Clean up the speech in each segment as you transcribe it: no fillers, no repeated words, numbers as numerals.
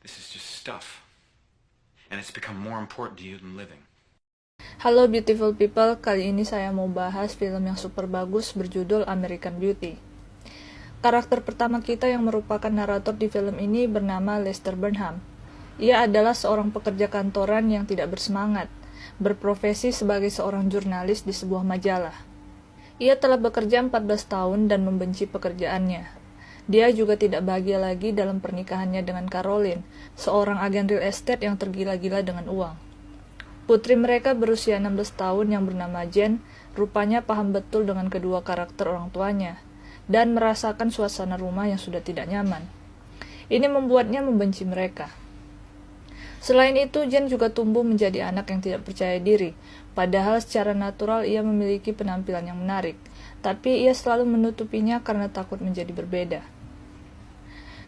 This is just stuff. And it's become more important to you than living. Halo beautiful people, kali ini saya mau bahas film yang super bagus berjudul American Beauty. Karakter pertama kita yang merupakan narator di film ini bernama Lester Burnham. Ia adalah seorang pekerja kantoran yang tidak bersemangat, berprofesi sebagai seorang jurnalis di sebuah majalah. Ia telah bekerja 14 tahun dan membenci pekerjaannya. Dia juga tidak bahagia lagi dalam pernikahannya dengan Caroline, seorang agen real estate yang tergila-gila dengan uang. Putri mereka berusia 16 tahun yang bernama Jen, rupanya paham betul dengan kedua karakter orang tuanya, dan merasakan suasana rumah yang sudah tidak nyaman. Ini membuatnya membenci mereka. Selain itu, Jen juga tumbuh menjadi anak yang tidak percaya diri, padahal secara natural ia memiliki penampilan yang menarik, tapi ia selalu menutupinya karena takut menjadi berbeda.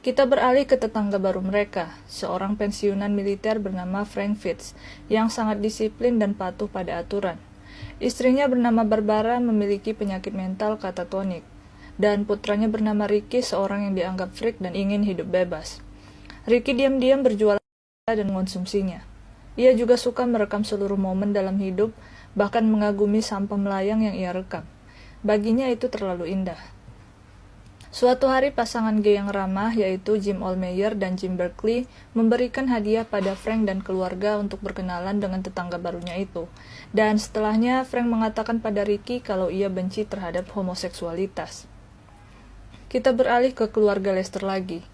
Kita beralih ke tetangga baru mereka, seorang pensiunan militer bernama Frank Fitz, yang sangat disiplin dan patuh pada aturan. Istrinya bernama Barbara memiliki penyakit mental katatonik, dan putranya bernama Ricky, seorang yang dianggap freak dan ingin hidup bebas. Ricky diam-diam berjualan dan mengonsumsinya. Ia juga suka merekam seluruh momen dalam hidup, bahkan mengagumi sampah melayang yang ia rekam. Baginya itu terlalu indah. Suatu hari pasangan gay yang ramah yaitu Jim Olmeyer dan Jim Berkeley memberikan hadiah pada Frank dan keluarga untuk berkenalan dengan tetangga barunya itu. Dan setelahnya Frank mengatakan pada Ricky kalau ia benci terhadap homoseksualitas. Kita beralih ke keluarga Lester lagi.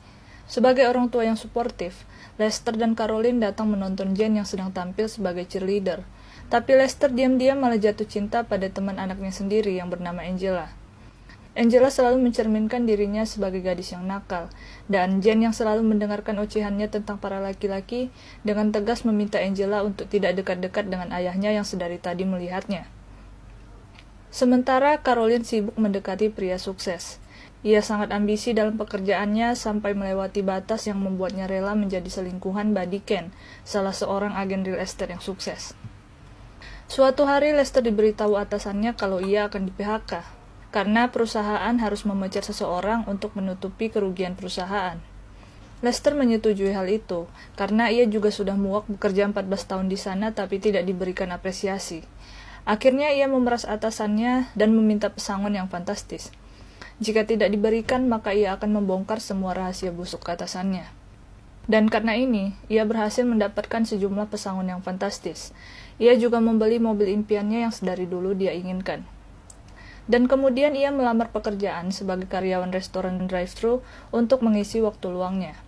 Sebagai orang tua yang suportif, Lester dan Caroline datang menonton Jen yang sedang tampil sebagai cheerleader. Tapi Lester diam-diam malah jatuh cinta pada teman anaknya sendiri yang bernama Angela. Angela selalu mencerminkan dirinya sebagai gadis yang nakal, dan Jen yang selalu mendengarkan ocehannya tentang para laki-laki dengan tegas meminta Angela untuk tidak dekat-dekat dengan ayahnya yang sedari tadi melihatnya. Sementara Caroline sibuk mendekati pria sukses. Ia sangat ambisi dalam pekerjaannya sampai melewati batas yang membuatnya rela menjadi selingkuhan Buddy Ken, salah seorang agen real estate yang sukses. Suatu hari Lester diberitahu atasannya kalau ia akan di-PHK. Karena perusahaan harus memecat seseorang untuk menutupi kerugian perusahaan. Lester menyetujui hal itu, karena ia juga sudah muak bekerja 14 tahun di sana tapi tidak diberikan apresiasi. Akhirnya ia memeras atasannya dan meminta pesangon yang fantastis. Jika tidak diberikan, maka ia akan membongkar semua rahasia busuk atasannya. Dan karena ini, ia berhasil mendapatkan sejumlah pesangon yang fantastis. Ia juga membeli mobil impiannya yang sedari dulu dia inginkan. Dan kemudian ia melamar pekerjaan sebagai karyawan restoran drive-thru untuk mengisi waktu luangnya.